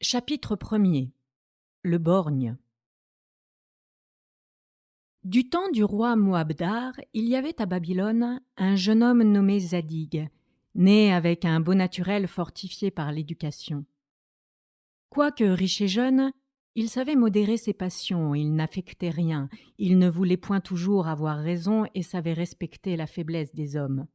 Chapitre 1er. Le borgne. Du temps du roi Moabdar, il y avait à Babylone un jeune homme nommé Zadig, né avec un beau naturel fortifié par l'éducation. Quoique riche et jeune, il savait modérer ses passions, il n'affectait rien, il ne voulait point toujours avoir raison et savait respecter la faiblesse des hommes.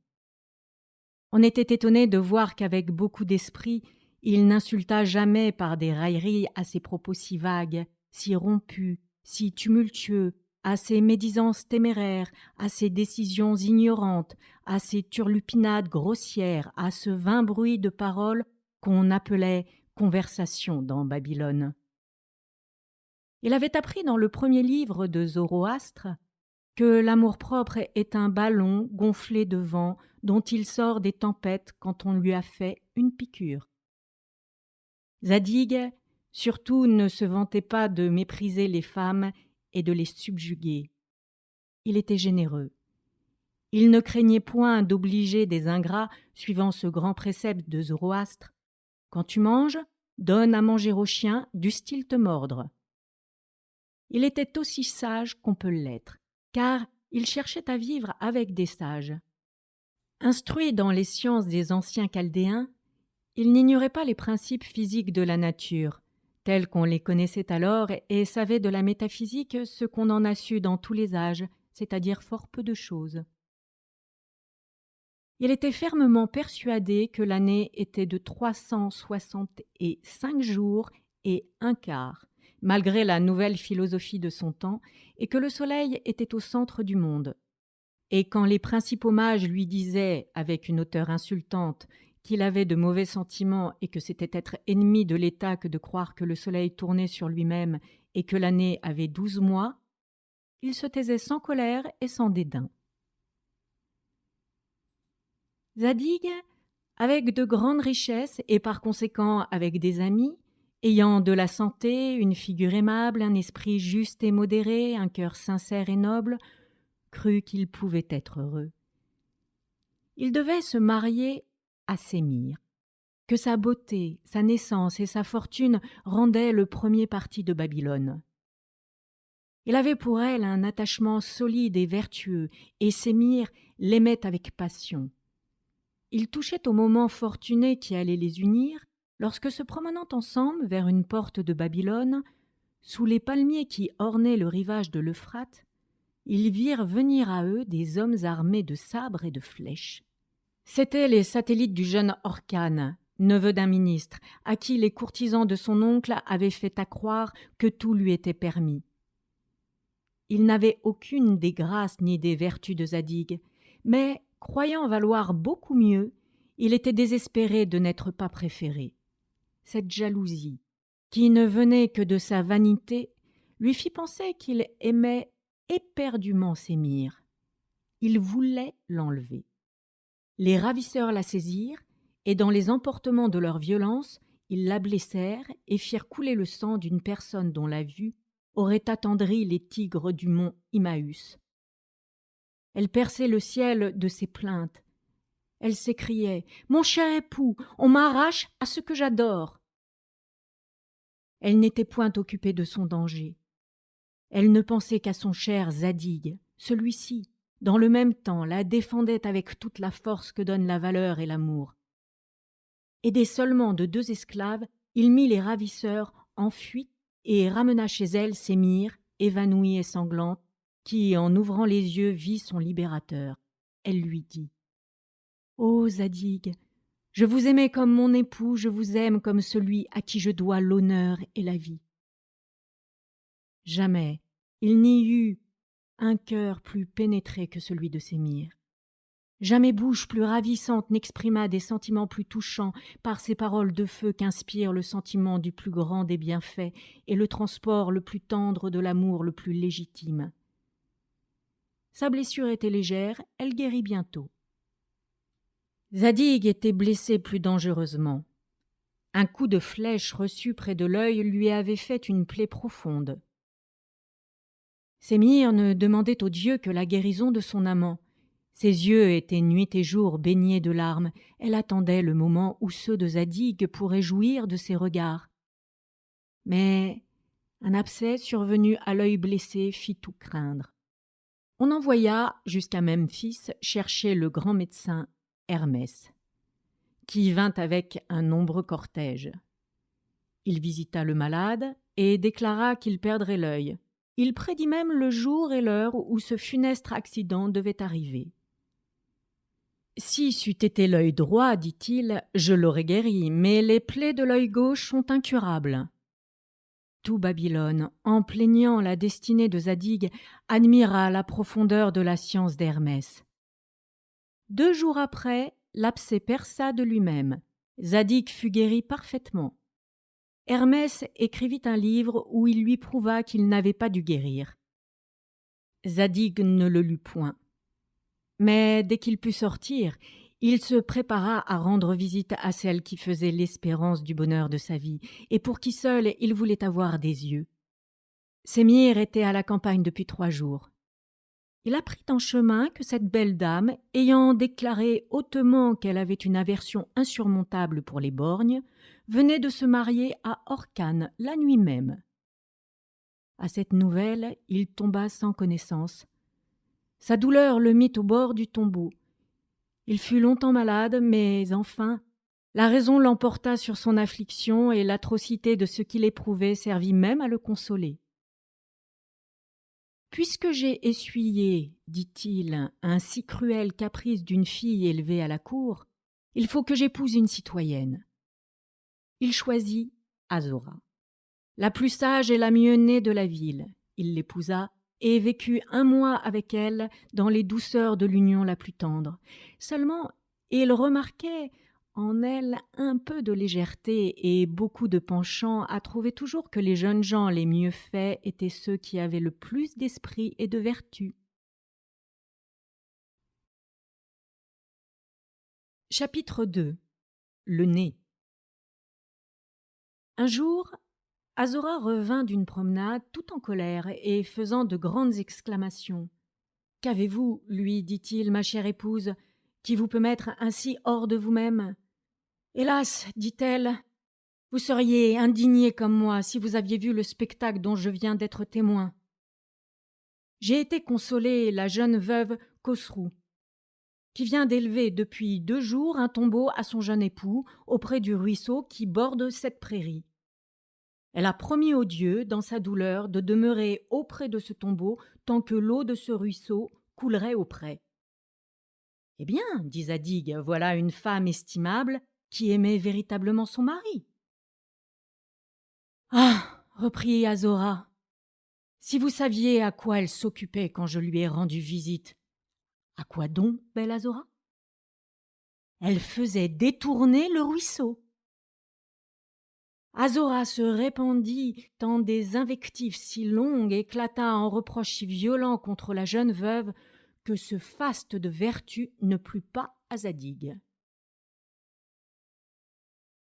On était étonné de voir qu'avec beaucoup d'esprit, il n'insulta jamais par des railleries à ses propos si vagues, si rompus, si tumultueux, à ses médisances téméraires, à ses décisions ignorantes, à ses turlupinades grossières, à ce vain bruit de paroles qu'on appelait conversation dans Babylone. Il avait appris dans le premier livre de Zoroastre que l'amour-propre est un ballon gonflé de vent dont il sort des tempêtes quand on lui a fait une piqûre. Zadig, surtout, ne se vantait pas de mépriser les femmes et de les subjuguer. Il était généreux. Il ne craignait point d'obliger des ingrats, suivant ce grand précepte de Zoroastre. Quand tu manges, donne à manger aux chiens, dussent-ils te mordre. Il était aussi sage qu'on peut l'être, car il cherchait à vivre avec des sages. Instruit dans les sciences des anciens Chaldéens, il n'ignorait pas les principes physiques de la nature, tels qu'on les connaissait alors, et savait de la métaphysique ce qu'on en a su dans tous les âges, c'est-à-dire fort peu de choses. Il était fermement persuadé que l'année était de 365 jours et un quart, malgré la nouvelle philosophie de son temps, et que le soleil était au centre du monde. Et quand les principaux mages lui disaient, avec une hauteur insultante, qu'il avait de mauvais sentiments et que c'était être ennemi de l'État que de croire que le soleil tournait sur lui-même et que l'année avait 12 mois, il se taisait sans colère et sans dédain. Zadig, avec de grandes richesses et par conséquent avec des amis, ayant de la santé, une figure aimable, un esprit juste et modéré, un cœur sincère et noble, crut qu'il pouvait être heureux. Il devait se marier à Sémire, que sa beauté, sa naissance et sa fortune rendaient le premier parti de Babylone. Il avait pour elle un attachement solide et vertueux, et Sémire l'aimait avec passion. Ils touchaient au moment fortuné qui allait les unir, lorsque, se promenant ensemble vers une porte de Babylone, sous les palmiers qui ornaient le rivage de l'Euphrate, ils virent venir à eux des hommes armés de sabres et de flèches. C'étaient les satellites du jeune Orcane, neveu d'un ministre, à qui les courtisans de son oncle avaient fait accroire que tout lui était permis. Il n'avait aucune des grâces ni des vertus de Zadig, mais, croyant valoir beaucoup mieux, il était désespéré de n'être pas préféré. Cette jalousie, qui ne venait que de sa vanité, lui fit penser qu'il aimait éperdument Sémire. Il voulait l'enlever. Les ravisseurs la saisirent, et dans les emportements de leur violence, ils la blessèrent et firent couler le sang d'une personne dont la vue aurait attendri les tigres du mont Immaüs. Elle perçait le ciel de ses plaintes. Elle s'écriait « Mon cher époux, on m'arrache à ce que j'adore !» Elle n'était point occupée de son danger. Elle ne pensait qu'à son cher Zadig. Celui-ci, dans le même temps, la défendait avec toute la force que donnent la valeur et l'amour. Aidé seulement de 2 esclaves, il mit les ravisseurs en fuite et ramena chez elle Sémire, évanouie et sanglante, qui, en ouvrant les yeux, vit son libérateur. Elle lui dit « Ô Zadig, je vous aimais comme mon époux, je vous aime comme celui à qui je dois l'honneur et la vie. » Jamais il n'y eut un cœur plus pénétré que celui de Sémire. Jamais bouche plus ravissante n'exprima des sentiments plus touchants par ces paroles de feu qu'inspire le sentiment du plus grand des bienfaits et le transport le plus tendre de l'amour le plus légitime. Sa blessure était légère, elle guérit bientôt. Zadig était blessé plus dangereusement. Un coup de flèche reçu près de l'œil lui avait fait une plaie profonde. Sémire ne demandait aux dieux que la guérison de son amant. Ses yeux étaient nuit et jour baignés de larmes. Elle attendait le moment où ceux de Zadig pourraient jouir de ses regards. Mais un abcès survenu à l'œil blessé fit tout craindre. On envoya jusqu'à Memphis chercher le grand médecin Hermès, qui vint avec un nombreux cortège. Il visita le malade et déclara qu'il perdrait l'œil. Il prédit même le jour et l'heure où ce funeste accident devait arriver. « Si c'eût été l'œil droit, dit-il, je l'aurais guéri, mais les plaies de l'œil gauche sont incurables. » Tout Babylone, en plaignant la destinée de Zadig, admira la profondeur de la science d'Hermès. 2 jours après, l'abcès perça de lui-même. Zadig fut guéri parfaitement. Hermès écrivit un livre où il lui prouva qu'il n'avait pas dû guérir. Zadig ne le lut point. Mais dès qu'il put sortir, il se prépara à rendre visite à celle qui faisait l'espérance du bonheur de sa vie, et pour qui seul il voulait avoir des yeux. Sémire était à la campagne depuis 3 jours. Il apprit en chemin que cette belle dame, ayant déclaré hautement qu'elle avait une aversion insurmontable pour les borgnes, venait de se marier à Orcane la nuit même. À cette nouvelle, il tomba sans connaissance. Sa douleur le mit au bord du tombeau. Il fut longtemps malade, mais enfin, la raison l'emporta sur son affliction et l'atrocité de ce qu'il éprouvait servit même à le consoler. « Puisque j'ai essuyé, dit-il, un si cruel caprice d'une fille élevée à la cour, il faut que j'épouse une citoyenne. » Il choisit Azora, la plus sage et la mieux née de la ville. Il l'épousa et vécut 1 mois avec elle dans les douceurs de l'union la plus tendre. Seulement, il remarquait en elle un peu de légèreté et beaucoup de penchant à trouver toujours que les jeunes gens les mieux faits étaient ceux qui avaient le plus d'esprit et de vertu. Chapitre 2. Le nez. Un jour, Azora revint d'une promenade tout en colère et faisant de grandes exclamations. « Qu'avez-vous, lui dit-il, ma chère épouse, qui vous peut mettre ainsi hors de vous-même ? Hélas, dit-elle, vous seriez indignée comme moi si vous aviez vu le spectacle dont je viens d'être témoin. J'ai été consoler la jeune veuve Khosrou, qui vient d'élever depuis 2 jours un tombeau à son jeune époux auprès du ruisseau qui borde cette prairie. Elle a promis au Dieu, dans sa douleur, de demeurer auprès de ce tombeau tant que l'eau de ce ruisseau coulerait auprès. » « Eh bien, dit Zadig, voilà une femme estimable qui aimait véritablement son mari. »« Ah, reprit Azora, si vous saviez à quoi elle s'occupait quand je lui ai rendu visite. »« À quoi donc, belle Azora ?»« Elle faisait détourner le ruisseau. » Azora se répandit dans des invectives si longues et éclata en reproches si violents contre la jeune veuve que ce faste de vertu ne plut pas à Zadig.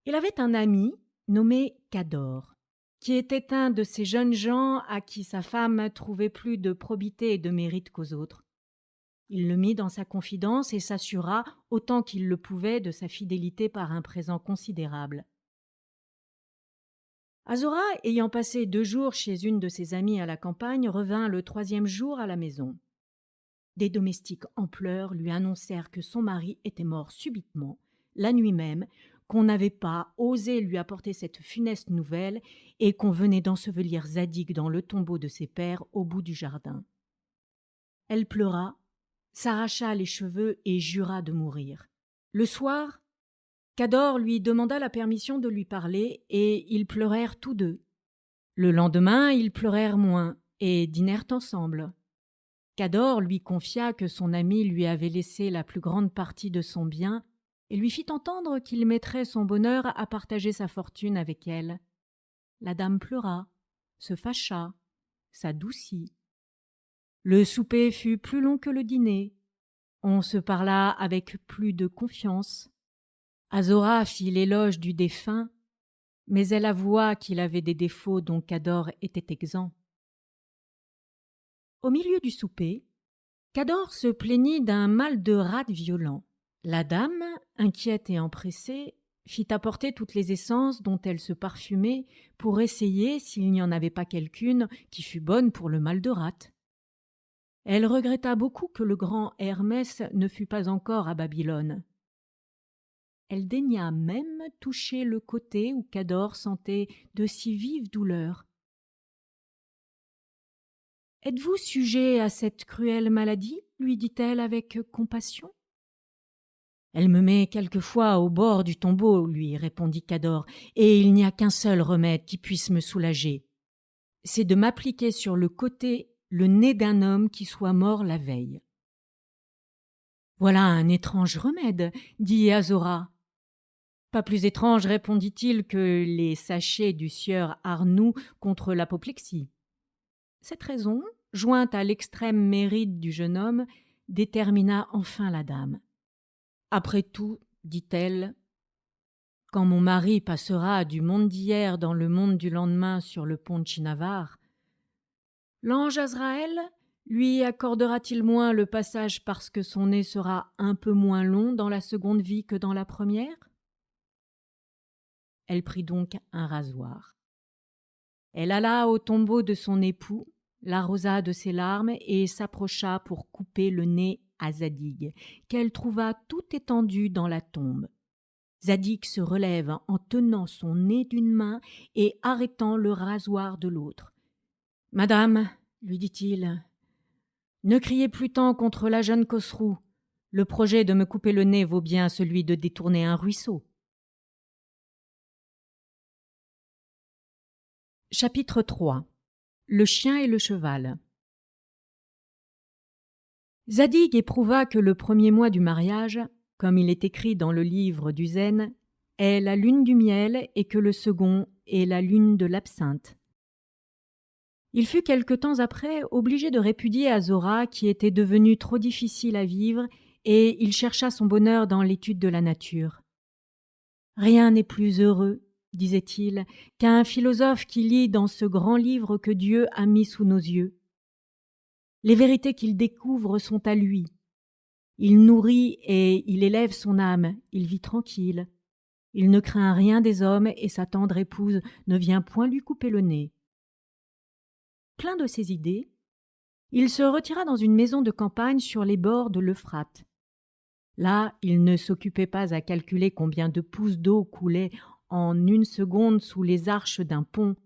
Il avait un ami nommé Cador, qui était un de ces jeunes gens à qui sa femme trouvait plus de probité et de mérite qu'aux autres. Il le mit dans sa confidence et s'assura autant qu'il le pouvait de sa fidélité par un présent considérable. Azora, ayant passé 2 jours chez une de ses amies à la campagne, revint le 3e jour à la maison. Des domestiques en pleurs lui annoncèrent que son mari était mort subitement, la nuit même, qu'on n'avait pas osé lui apporter cette funeste nouvelle et qu'on venait d'ensevelir Zadig dans le tombeau de ses pères au bout du jardin. Elle pleura, s'arracha les cheveux et jura de mourir. Le soir, Cador lui demanda la permission de lui parler et ils pleurèrent tous 2. Le lendemain, ils pleurèrent moins et dînèrent ensemble. Cador lui confia que son ami lui avait laissé la plus grande partie de son bien et lui fit entendre qu'il mettrait son bonheur à partager sa fortune avec elle. La dame pleura, se fâcha, s'adoucit. Le souper fut plus long que le dîner. On se parla avec plus de confiance. Azora fit l'éloge du défunt, mais elle avoua qu'il avait des défauts dont Cador était exempt. Au milieu du souper, Cador se plaignit d'un mal de rate violent. La dame, inquiète et empressée, fit apporter toutes les essences dont elle se parfumait pour essayer s'il n'y en avait pas quelqu'une qui fût bonne pour le mal de rate. Elle regretta beaucoup que le grand Hermès ne fût pas encore à Babylone. Elle daigna même toucher le côté où Cador sentait de si vives douleurs. « Êtes-vous sujet à cette cruelle maladie ?» lui dit-elle avec compassion. « Elle me met quelquefois au bord du tombeau, » lui répondit Cador, « et il n'y a qu'un seul remède qui puisse me soulager. C'est de m'appliquer sur le côté le nez d'un homme qui soit mort la veille. »« Voilà un étrange remède, » dit Azora. « Pas plus étrange, répondit-il, que les sachets du sieur Arnoux contre l'apoplexie. » Cette raison, jointe à l'extrême mérite du jeune homme, détermina enfin la dame. « Après tout, dit-elle, quand mon mari passera du monde d'hier dans le monde du lendemain sur le pont de Chinavar, l'ange Azraël lui accordera-t-il moins le passage parce que son nez sera un peu moins long dans la seconde vie que dans la première ?» Elle prit donc un rasoir. Elle alla au tombeau de son époux, l'arrosa de ses larmes et s'approcha pour couper le nez à Zadig, qu'elle trouva tout étendu dans la tombe. Zadig se relève en tenant son nez d'une main et arrêtant le rasoir de l'autre. « Madame, lui dit-il, ne criez plus tant contre la jeune Cosrou. Le projet de me couper le nez vaut bien celui de détourner un ruisseau. » Chapitre 3. Le chien et le cheval. Zadig éprouva que le premier mois du mariage, comme il est écrit dans le livre du Zen, est la lune du miel et que le second est la lune de l'absinthe. Il fut quelque temps après obligé de répudier Azora qui était devenue trop difficile à vivre et il chercha son bonheur dans l'étude de la nature. « Rien n'est plus heureux, disait-il, qu'un philosophe qui lit dans ce grand livre que Dieu a mis sous nos yeux. Les vérités qu'il découvre sont à lui. Il nourrit et il élève son âme, il vit tranquille. Il ne craint rien des hommes et sa tendre épouse ne vient point lui couper le nez. » Plein de ces idées, il se retira dans une maison de campagne sur les bords de l'Euphrate. Là, il ne s'occupait pas à calculer combien de pouces d'eau coulait en une seconde sous les arches d'un pont,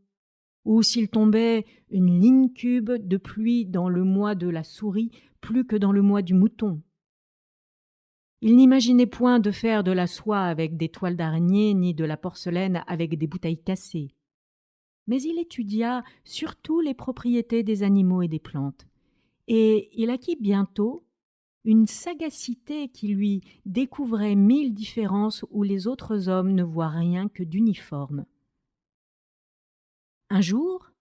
ou s'il tombait une ligne cube de pluie dans le mois de la souris plus que dans le mois du mouton. Il n'imaginait point de faire de la soie avec des toiles d'araignée, ni de la porcelaine avec des bouteilles cassées. Mais il étudia surtout les propriétés des animaux et des plantes, et il acquit bientôt une sagacité qui lui découvrait 1000 différences où les autres hommes ne voient rien que d'uniforme. Un jour,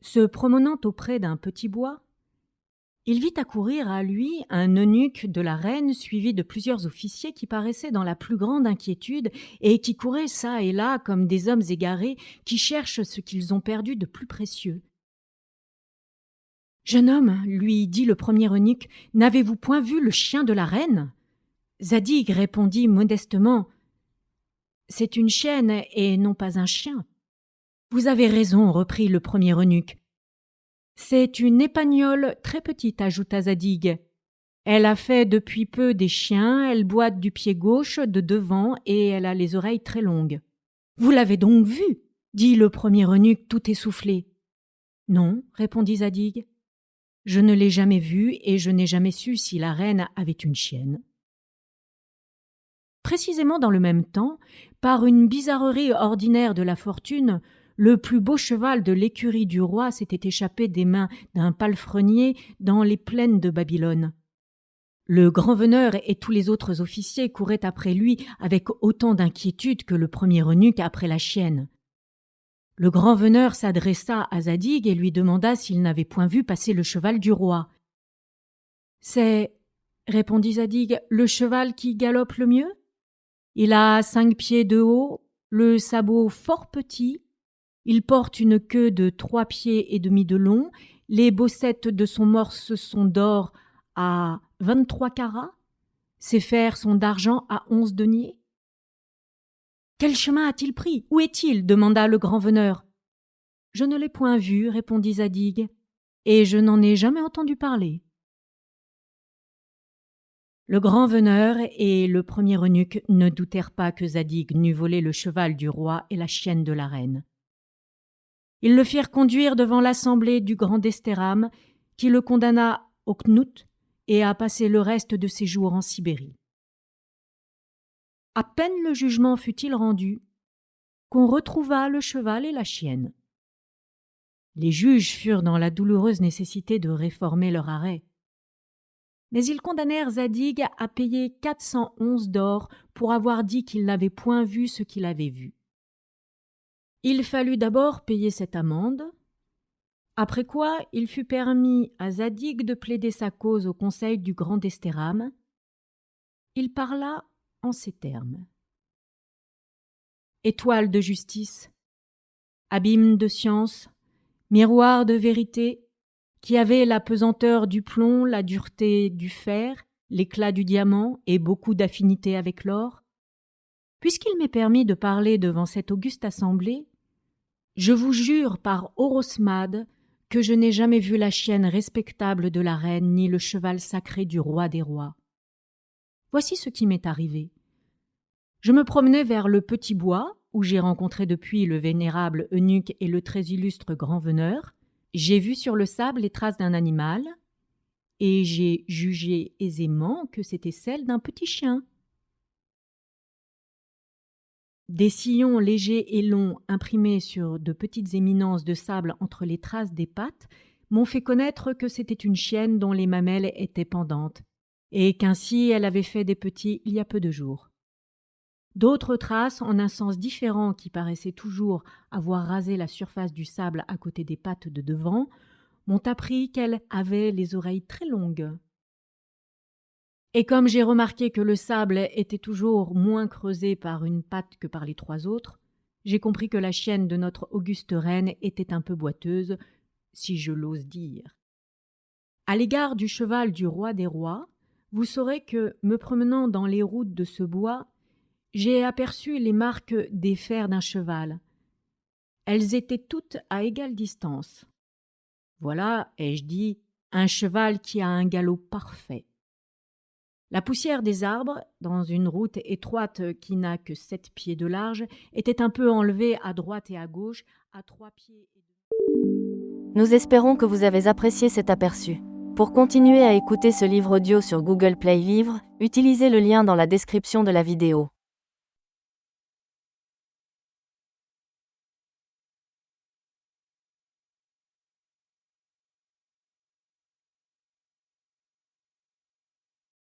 se promenant auprès d'un petit bois, il vit accourir à lui un eunuque de la reine suivi de plusieurs officiers qui paraissaient dans la plus grande inquiétude et qui couraient çà et là comme des hommes égarés qui cherchent ce qu'ils ont perdu de plus précieux. « Jeune homme, lui dit le premier eunuque, n'avez-vous point vu le chien de la reine ?» Zadig répondit modestement, « C'est une chienne et non pas un chien. »« Vous avez raison, reprit le premier eunuque. »« C'est une épagnole très petite, ajouta Zadig. Elle a fait depuis peu des chiens, elle boite du pied gauche, de devant, et elle a les oreilles très longues. »« Vous l'avez donc vue ?» dit le premier eunuque tout essoufflé. « Non, répondit Zadig. Je ne l'ai jamais vue et je n'ai jamais su si la reine avait une chienne. » Précisément dans le même temps, par une bizarrerie ordinaire de la fortune, le plus beau cheval de l'écurie du roi s'était échappé des mains d'un palefrenier dans les plaines de Babylone. Le grand-veneur et tous les autres officiers couraient après lui avec autant d'inquiétude que le premier eunuque après la chienne. Le grand-veneur s'adressa à Zadig et lui demanda s'il n'avait point vu passer le cheval du roi. « C'est, répondit Zadig, le cheval qui galope le mieux. Il a 5 pieds de haut, le sabot fort petit, il porte une queue de 3 pieds et demi de long, les bossettes de son morse sont d'or à 23 carats, ses fers sont d'argent à 11 deniers. Quel chemin a-t-il pris? Où est-il? Demanda le grand veneur. Je ne l'ai point vu, répondit Zadig, et je n'en ai jamais entendu parler. Le grand veneur et le premier eunuque ne doutèrent pas que Zadig n'eût volé le cheval du roi et la chienne de la reine. Ils le firent conduire devant l'assemblée du grand Desterham, qui le condamna au knout et à passer le reste de ses jours en Sibérie. À peine le jugement fut-il rendu, qu'on retrouva le cheval et la chienne. Les juges furent dans la douloureuse nécessité de réformer leur arrêt. Mais ils condamnèrent Zadig à payer 400 onces d'or pour avoir dit qu'il n'avait point vu ce qu'il avait vu. Il fallut d'abord payer cette amende, après quoi il fut permis à Zadig de plaider sa cause au conseil du grand Desterham. Il parla en ces termes. Étoile de justice, abîme de science, miroir de vérité, qui avait la pesanteur du plomb, la dureté du fer, l'éclat du diamant et beaucoup d'affinité avec l'or, puisqu'il m'est permis de parler devant cette auguste assemblée, je vous jure par Orosmade que je n'ai jamais vu la chienne respectable de la reine ni le cheval sacré du roi des rois. Voici ce qui m'est arrivé. Je me promenais vers le petit bois, où j'ai rencontré depuis le vénérable eunuque et le très illustre grand veneur. J'ai vu sur le sable les traces d'un animal, et j'ai jugé aisément que c'était celle d'un petit chien. Des sillons légers et longs imprimés sur de petites éminences de sable entre les traces des pattes m'ont fait connaître que c'était une chienne dont les mamelles étaient pendantes, et qu'ainsi elle avait fait des petits il y a peu de jours. D'autres traces, en un sens différent qui paraissait toujours avoir rasé la surface du sable à côté des pattes de devant, m'ont appris qu'elle avait les oreilles très longues. Et comme j'ai remarqué que le sable était toujours moins creusé par une patte que par les trois autres, j'ai compris que la chienne de notre auguste reine était un peu boiteuse, si je l'ose dire. À l'égard du cheval du roi des rois, vous saurez que, me promenant dans les routes de ce bois, j'ai aperçu les marques des fers d'un cheval. Elles étaient toutes à égale distance. Voilà, ai-je dit, un cheval qui a un galop parfait. La poussière des arbres, dans une route étroite qui n'a que 7 pieds de large, était un peu enlevée à droite et à gauche, à 3 pieds et demi. Nous espérons que vous avez apprécié cet aperçu. Pour continuer à écouter ce livre audio sur Google Play Livres, utilisez le lien dans la description de la vidéo.